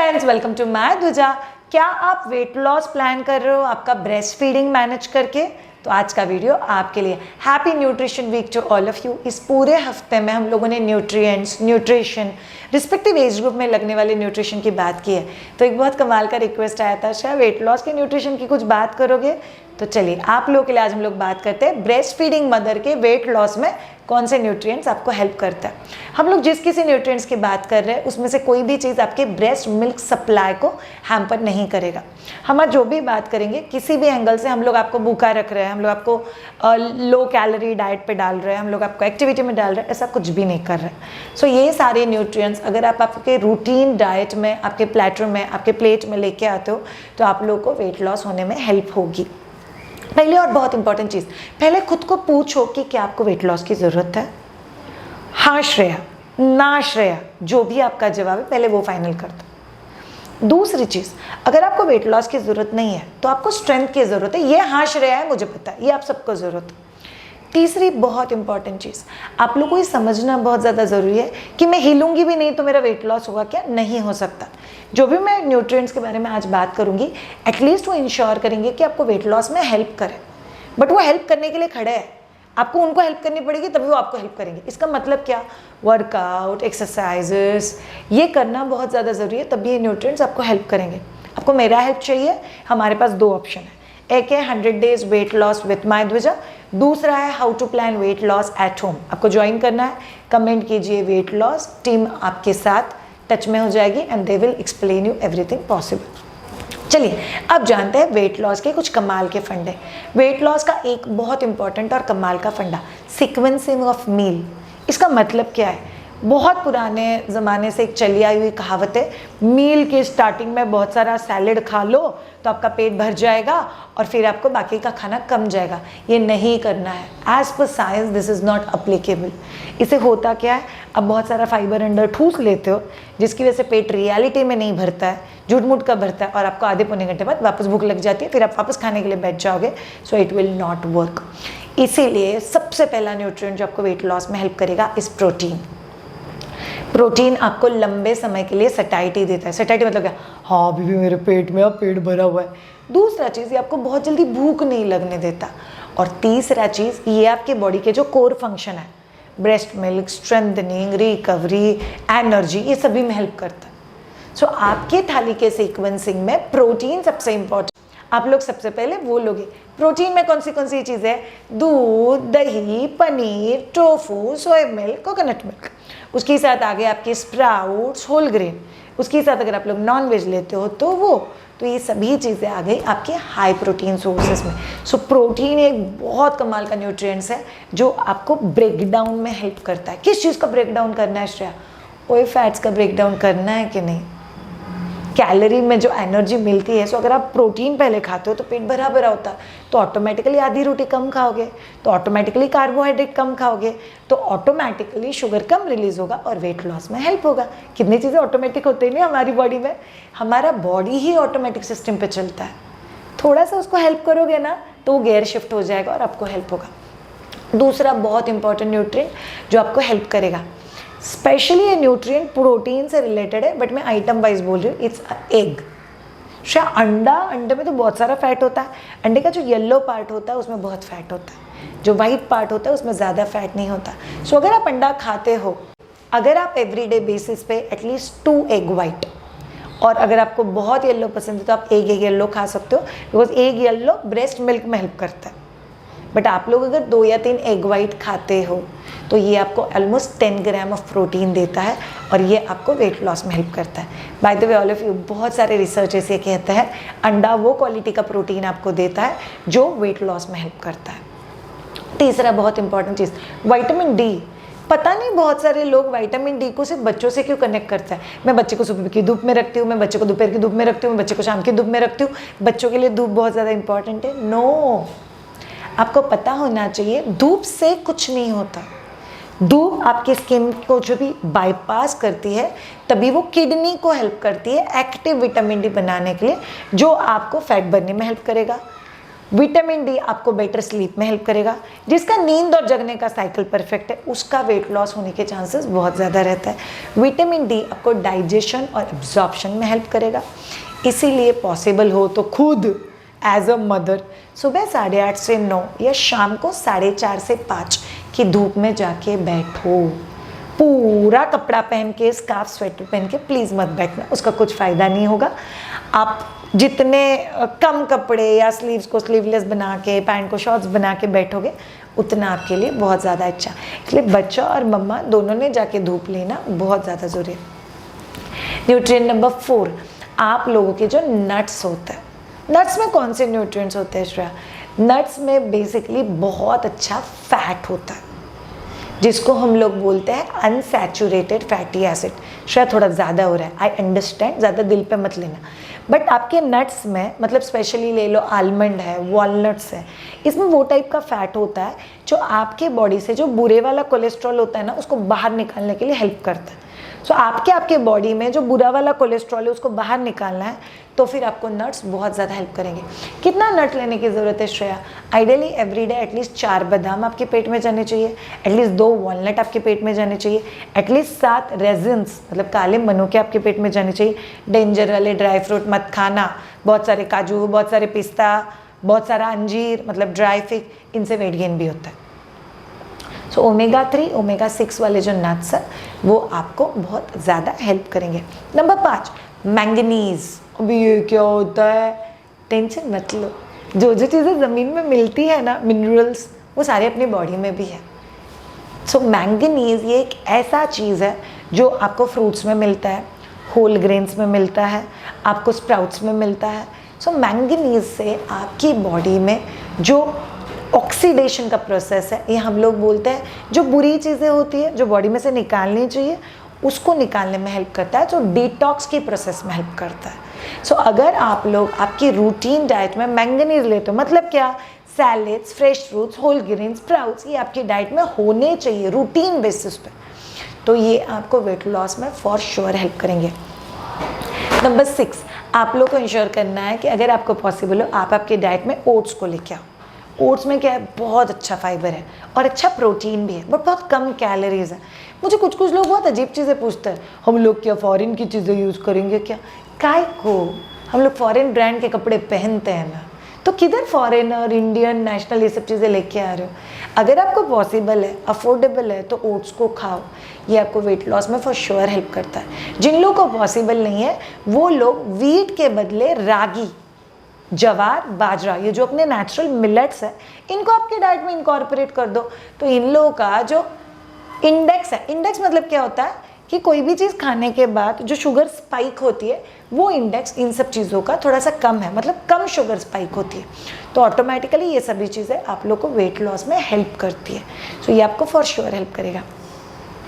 Friends, welcome to my ध्वजा। क्या आप वेट लॉस प्लान कर रहे हो आपका ब्रेस्ट फीडिंग मैनेज करके? तो आज का वीडियो आपके लिए। Happy nutrition week to all of you. इस पूरे हफ्ते में हम लोगों ने nutrients, nutrition, respective age group में लगने वाले न्यूट्रिशन की बात की है। तो एक बहुत कमाल का रिक्वेस्ट आया था, शायद वेट लॉस के न्यूट्रिशन की कुछ बात करोगे। तो चलिए आप लोगों के लिए आज हम लोग बात करते हैं ब्रेस्ट फीडिंग मदर के वेट लॉस में कौन से न्यूट्रिएंट्स आपको हेल्प करता है। हम लोग जिस किसी न्यूट्रिएंट्स की बात कर रहे हैं उसमें से कोई भी चीज़ आपके ब्रेस्ट मिल्क सप्लाई को हैम्पर नहीं करेगा। हम आज जो भी बात करेंगे किसी भी एंगल से हम लोग आपको भूखा रख रहे हैं, हम लोग आपको लो कैलोरी डाइट पे डाल रहे हैं, हम लोग आपको एक्टिविटी में डाल रहे हैं, ऐसा कुछ भी नहीं कर रहे हैं। सो ये सारे न्यूट्रिएंट्स अगर आप आपके रूटीन डाइट में, आपके प्लेटर में, आपके प्लेट में लेके आते हो तो आप लोगों को वेट लॉस होने में हेल्प होगी। पहले और बहुत इंपॉर्टेंट चीज़, पहले खुद को पूछो कि क्या आपको वेट लॉस की ज़रूरत है। हाँ श्रेया, ना श्रेया, जो भी आपका जवाब है पहले वो फाइनल कर दो। दूसरी चीज़, अगर आपको वेट लॉस की ज़रूरत नहीं है तो आपको स्ट्रेंथ की ज़रूरत है। ये हाँ श्रेया है, मुझे पता है, ये आप सबको ज़रूरत है। तीसरी बहुत इंपॉर्टेंट चीज़, आप लोगों को ये समझना बहुत ज़्यादा ज़रूरी है कि मैं हिलूंगी भी नहीं तो मेरा वेट लॉस होगा क्या? नहीं हो सकता। जो भी मैं न्यूट्रिएंट्स के बारे में आज बात करूंगी एटलीस्ट वो इंश्योर करेंगे कि आपको वेट लॉस में हेल्प करें। बट वो हेल्प करने के लिए खड़े हैं, आपको उनको हेल्प करनी पड़ेगी तभी वो आपको हेल्प करेंगे। इसका मतलब क्या? वर्कआउट, एक्सरसाइजेस, ये करना बहुत ज़्यादा ज़रूरी है, तभी ये न्यूट्रिएंट्स आपको हेल्प करेंगे। आपको मेरा हेल्प चाहिए, हमारे पास दो ऑप्शन है। एक है 100 days weight loss with my Dhwaja, दूसरा है how to plan weight loss at home. आपको ज्वाइन करना है, कमेंट कीजिए वेट लॉस, टीम आपके साथ टच में हो जाएगी and they will explain you everything possible. चलिए अब जानते हैं वेट लॉस के कुछ कमाल के फंडे। वेट लॉस का एक बहुत इंपॉर्टेंट और कमाल का फंडा, सीक्वेंसिंग ऑफ मील। इसका मतलब क्या है? बहुत पुराने ज़माने से एक चली आई हुई कहावत है, मील के स्टार्टिंग में बहुत सारा सैलेड खा लो तो आपका पेट भर जाएगा और फिर आपको बाकी का खाना कम जाएगा। ये नहीं करना है। As per science this is not applicable. इसे होता क्या है, अब बहुत सारा फाइबर अंदर ठूस लेते हो जिसकी वजह से पेट रियलिटी में नहीं भरता है, झूठ मूठ का भरता है और आपको आधे पौने घंटे बाद वापस भूख लग जाती है, फिर आप वापस खाने के लिए बैठ जाओगे। So it will not work. इसीलिए सबसे पहला न्यूट्रिएंट जो आपको वेट लॉस में हेल्प करेगा इस प्रोटीन। प्रोटीन आपको लंबे समय के लिए सटाइटी देता है। सटाइटी मतलब क्या? हाँ अभी भी मेरे पेट में अब पेट भरा हुआ है। दूसरा चीज़, ये आपको बहुत जल्दी भूख नहीं लगने देता। और तीसरा चीज़, ये आपके बॉडी के जो कोर फंक्शन है, breast milk, strengthening, recovery, energy, ये सभी में हेल्प करता है। सो आपके थाली के सीक्वेंसिंग में प्रोटीन सबसे इंपॉर्टेंट। आप लोग सबसे पहले वो लोगे प्रोटीन में कौन सी चीज़ें है? दूध, दही, paneer, tofu, soya milk, coconut milk. उसके साथ आगे आपके स्प्राउट्स, होल ग्रेन। उसके साथ अगर आप लोग नॉन वेज लेते हो तो ये सभी चीज़ें आ गई आपके हाई प्रोटीन सोर्सेज में। सो प्रोटीन एक बहुत कमाल का न्यूट्रिएंट्स है जो आपको ब्रेक डाउन में हेल्प करता है। किस चीज़ का ब्रेक डाउन करना है श्रेया? कोई फैट्स का ब्रेक डाउन करना है कि नहीं? कैलोरी में जो एनर्जी मिलती है, सो अगर आप प्रोटीन पहले खाते हो तो पेट भरा भरा होता है, तो ऑटोमेटिकली आधी रोटी कम खाओगे, तो ऑटोमेटिकली कार्बोहाइड्रेट कम खाओगे, तो ऑटोमेटिकली शुगर कम रिलीज होगा और वेट लॉस में हेल्प होगा। कितनी चीज़ें ऑटोमेटिक होती है नहीं हमारी बॉडी में, हमारा बॉडी ही ऑटोमेटिक सिस्टम पे चलता है। थोड़ा सा उसको हेल्प करोगे ना तो वो गेयर शिफ्ट हो जाएगा और आपको हेल्प होगा। दूसरा बहुत इंपॉर्टेंट न्यूट्रिएंट जो आपको हेल्प करेगा, स्पेशली ये न्यूट्रिएंट प्रोटीन से रिलेटेड है, बट मैं आइटम वाइज बोल रही हूँ, इट्स एग। शायद अंडे में तो बहुत सारा फैट होता है। अंडे का जो येलो पार्ट होता है उसमें बहुत फैट होता है, जो वाइट पार्ट होता है उसमें ज़्यादा फैट नहीं होता। सो अगर आप अंडा खाते हो, अगर आप एवरीडे बेसिस पे एटलीस्ट 2 एग वाइट, और अगर आपको बहुत येलो पसंद है तो आप एग येलो खा सकते हो, because egg yellow breast milk में हेल्प करता है। बट आप लोग अगर 2 या 3 एग वाइट खाते हो तो ये आपको ऑलमोस्ट 10 ग्राम ऑफ प्रोटीन देता है और ये आपको वेट लॉस में हेल्प करता है। By the way all of you, बहुत सारे रिसर्चर्स ये कहते हैं अंडा वो क्वालिटी का प्रोटीन आपको देता है जो वेट लॉस में हेल्प करता है। तीसरा बहुत इंपॉर्टेंट चीज़, विटामिन डी। पता नहीं बहुत सारे लोग विटामिन डी को सिर्फ बच्चों से क्यों कनेक्ट करता है। मैं बच्चे को सुबह की धूप में रखती हूँ, मैं बच्चे को दोपहर की धूप में रखती हूँ, मैं बच्चे को शाम की धूप में रखती हूँ, बच्चों के लिए धूप बहुत ज़्यादा इंपॉर्टेंट है। नो, आपको पता होना चाहिए धूप से कुछ नहीं होता। धूप आपकी स्किन को जो भी बाईपास करती है तभी वो किडनी को हेल्प करती है एक्टिव विटामिन डी बनाने के लिए, जो आपको फैट बनने में हेल्प करेगा। विटामिन डी आपको बेटर स्लीप में हेल्प करेगा। जिसका नींद और जगने का साइकिल परफेक्ट है उसका वेट लॉस होने के चांसेस बहुत ज़्यादा रहता है। विटामिन डी आपको डाइजेशन और एब्जॉर्प्शन में हेल्प करेगा। इसीलिए पॉसिबल हो तो खुद एज अ मदर सुबह 8:30 से 9 या शाम को 4:30 से 5 की धूप में जाके बैठो। पूरा कपड़ा पहन के, स्कार्फ स्वेटर पहन के प्लीज़ मत बैठना, उसका कुछ फ़ायदा नहीं होगा। आप जितने कम कपड़े या स्लीव्स को स्लीवलेस बना के, पैंट को शॉर्ट्स बना के बैठोगे उतना आपके लिए बहुत ज़्यादा अच्छा। इसलिए बच्चा और मम्मा दोनों ने जाके धूप लेना बहुत ज़्यादा ज़रूरी है। न्यूट्रिएंट नंबर 4, आप लोगों के जो नट्स होते हैं, नट्स में कौन से न्यूट्रिएंट्स होते हैं श्रेया? नट्स में बेसिकली बहुत अच्छा फैट होता है जिसको हम लोग बोलते हैं अनसैचुरेटेड फैटी एसिड। शायद थोड़ा ज़्यादा हो रहा है, आई अंडरस्टैंड, ज़्यादा दिल पे मत लेना। बट आपके नट्स में, मतलब स्पेशली ले लो आलमंड है, वॉलनट्स है, इसमें वो टाइप का फैट होता है जो आपके बॉडी से जो बुरे वाला कोलेस्ट्रॉल होता है ना उसको बाहर निकालने के लिए हेल्प करता है। सो आपके बॉडी में जो बुरा वाला कोलेस्ट्रॉल है उसको बाहर निकालना है तो फिर आपको नट्स बहुत ज़्यादा हेल्प करेंगे। कितना नट लेने की ज़रूरत है श्रेया? आइडियली एवरीडे एटलीस्ट 4 बादाम आपके पेट में जाने चाहिए, एटलीस्ट 2 वॉलनट आपके पेट में जाने चाहिए, एटलीस्ट 7 रेजिन्स मतलब काले मनुके आपके पेट में जाने चाहिए। डेंजर वाले ड्राई फ्रूट मत खाना, बहुत सारे काजू, बहुत सारे पिस्ता, बहुत सारा अंजीर मतलब ड्राई फिग, इनसे वेट गेन भी होता है। सो ओमेगा 3, ओमेगा 6 वाले जो नट्स हैं वो आपको बहुत ज़्यादा हेल्प करेंगे। Number 5, manganese. अभी ये क्या होता है? टेंशन मत लो, जो चीज़ें ज़मीन में मिलती है ना, मिनरल्स, वो सारे अपनी बॉडी में भी है। सो मैंगनीज़ ये एक ऐसा चीज़ है जो आपको फ्रूट्स में मिलता है, होल ग्रेन्स में मिलता है, आपको स्प्राउट्स में मिलता है। सो मैंगनीज़ से आपकी बॉडी में जो ऑक्सीडेशन का प्रोसेस है, ये हम लोग बोलते हैं, जो बुरी चीज़ें होती है जो बॉडी में से निकालनी चाहिए उसको निकालने में हेल्प करता है, जो डिटॉक्स की प्रोसेस में हेल्प करता है। सो अगर आप लोग आपकी रूटीन डाइट में मैंगनीज लेते हो, मतलब क्या, salads, fresh fruits, whole grain, sprouts, ये आपकी डाइट में होने चाहिए रूटीन बेसिस पे, तो ये आपको वेट लॉस में फॉर श्योर हेल्प करेंगे। नंबर 6, आप लोग को इंश्योर करना है कि अगर आपको पॉसिबल हो आप आपके डाइट में ओट्स को लेके आओ। ओट्स में क्या है, बहुत अच्छा फाइबर है और अच्छा प्रोटीन भी है, बट बहुत कम कैलोरीज है। मुझे कुछ लोग बहुत अजीब चीज़ें पूछते हैं, हम लोग क्या फॉरेन की चीज़ें यूज़ करेंगे क्या? काय को? हम लोग फॉरेन ब्रांड के कपड़े पहनते हैं ना, तो किधर फॉरेनर, इंडियन, नेशनल, ये सब चीज़ें लेके आ रहे हो? अगर आपको पॉसिबल है, अफोर्डेबल है, तो ओट्स को खाओ, ये आपको वेट लॉस में फॉर श्योर हेल्प करता है। जिन लोगों को पॉसिबल नहीं है वो लोग वीट के बदले रागी, जवार, बाजरा, ये जो अपने नेचुरल मिलेट्स है, इनको आपके डाइट में इनकॉर्पोरेट कर दो। तो इन लोगों का जो इंडेक्स है, इंडेक्स मतलब क्या होता है कि कोई भी चीज़ खाने के बाद जो शुगर स्पाइक होती है वो इंडेक्स इन सब चीज़ों का थोड़ा सा कम है, मतलब कम शुगर स्पाइक होती है, तो ऑटोमेटिकली ये सभी चीज़ें आप लोग को वेट लॉस में हेल्प करती है। सो ये आपको फॉर श्योर हेल्प करेगा।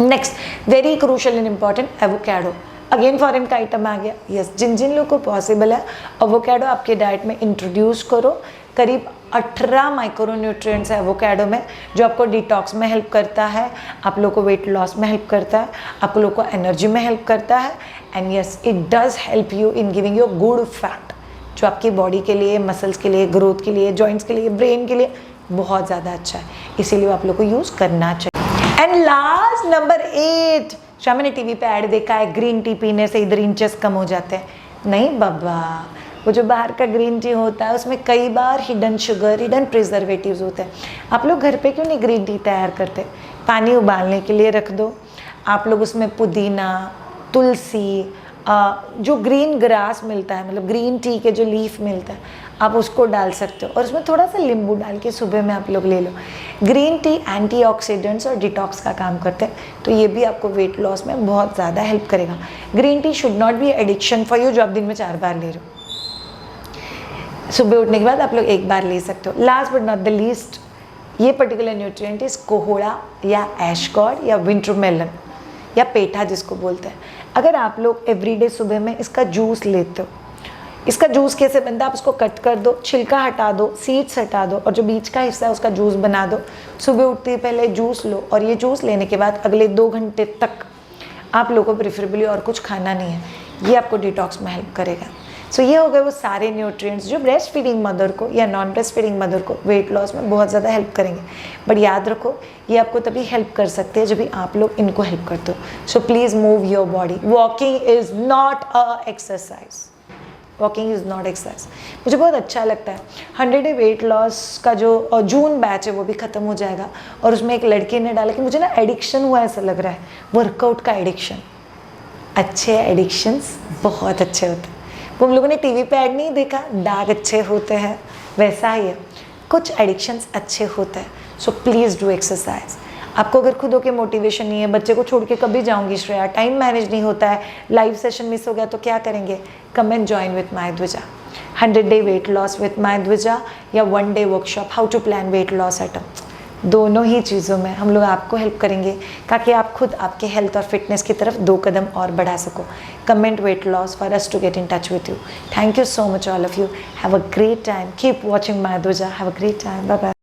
Next, very crucial and important, avocado. Again foreign का आइटम आ गया। यस, जिन लोगों को पॉसिबल है एवोकाडो आपके डाइट में इंट्रोड्यूस करो। करीब 18 माइक्रोन्यूट्रिएंट्स है एवोकाडो में, जो आपको डिटॉक्स में हेल्प करता है, आप लोग को वेट लॉस में हेल्प करता है, आप लोग को एनर्जी में हेल्प करता है, and yes it does help you in giving you good fat, जो आपकी बॉडी के लिए, मसल्स के लिए, ग्रोथ के लिए, जॉइंट्स के लिए, ब्रेन के लिए बहुत ज़्यादा अच्छा है, इसीलिए आप लोग को यूज़ करना चाहिए। एंड लास्ट नंबर 8, शाम मैंने टीवी पे ऐड देखा है ग्रीन टी पीने से इधर इंचेस कम हो जाते हैं। नहीं बाबा, वो जो बाहर का ग्रीन टी होता है उसमें कई बार हिडन शुगर, हिडन प्रिजर्वेटिव्स होते हैं। आप लोग घर पे क्यों नहीं ग्रीन टी तैयार करते? पानी उबालने के लिए रख दो, आप लोग उसमें पुदीना, तुलसी, जो ग्रीन ग्रास मिलता है, मतलब ग्रीन टी के जो लीफ मिलता है, आप उसको डाल सकते हो और उसमें थोड़ा सा नींबू डाल के सुबह में आप लोग ले लो। ग्रीन टी एंटीऑक्सीडेंट्स और डिटॉक्स का काम करते हैं, तो ये भी आपको वेट लॉस में बहुत ज़्यादा हेल्प करेगा। Green tea should not be addiction for you, जो आप दिन में 4 बार ले रहे हो। सुबह उठने के बाद आप लोग 1 बार ले सकते हो। Last but not the least, ये पर्टिकुलर न्यूट्रिएंट इस कोहोड़ा या एशगॉर्ड या विंटर मेलन या पेठा जिसको बोलते हैं। अगर आप लोग एवरीडे सुबह में इसका जूस लेते हो, इसका जूस कैसे बनता है, आप उसको कट कर दो, छिलका हटा दो, सीड्स हटा दो और जो बीच का हिस्सा है उसका जूस बना दो। सुबह उठते ही पहले जूस लो और ये जूस लेने के बाद अगले 2 घंटे तक आप लोगों को प्रेफरेबली और कुछ खाना नहीं है, ये आपको डिटॉक्स में हेल्प करेगा। सो ये हो गए वो सारे न्यूट्रिएंट्स जो ब्रेस्ट फीडिंग मदर को या नॉन ब्रेस्ट फीडिंग मदर को वेट लॉस में बहुत ज़्यादा हेल्प करेंगे। बट याद रखो ये आपको तभी हेल्प कर सकते हैं जब भी आप लोग इनको हेल्प करते हो। So please move your body. Walking is not a exercise, walking is not exercise. मुझे बहुत अच्छा लगता है 100 डे वेट लॉस का जो जून बैच है वो भी ख़त्म हो जाएगा, और उसमें एक लड़की ने डाला कि मुझे ना एडिक्शन हुआ ऐसा लग रहा है, वर्कआउट का एडिक्शन। अच्छे एडिक्शंस बहुत अच्छे होते हैं। वो हम लोगों ने टीवी पे ऐड नहीं देखा, दाग अच्छे होते हैं, वैसा ही है कुछ एडिक्शंस अच्छे होते हैं। So please do exercise. आपको अगर खुद होके मोटिवेशन नहीं है, बच्चे को छोड़ के कभी जाऊंगी श्रेया, टाइम मैनेज नहीं होता है, लाइव सेशन मिस हो गया तो क्या करेंगे, come and join with my Dwija. 100 day weight loss with my Dwija या 1 day workshop how to plan weight loss at home, दोनों ही चीज़ों में हम लोग आपको हेल्प करेंगे ताकि आप खुद आपके हेल्थ और फिटनेस की तरफ 2 कदम और बढ़ा सको। Comment weight loss for us to get in touch with you. Thank you so much all of you. Have a great time, keep watching my Dwija. Have a great time, bye bye.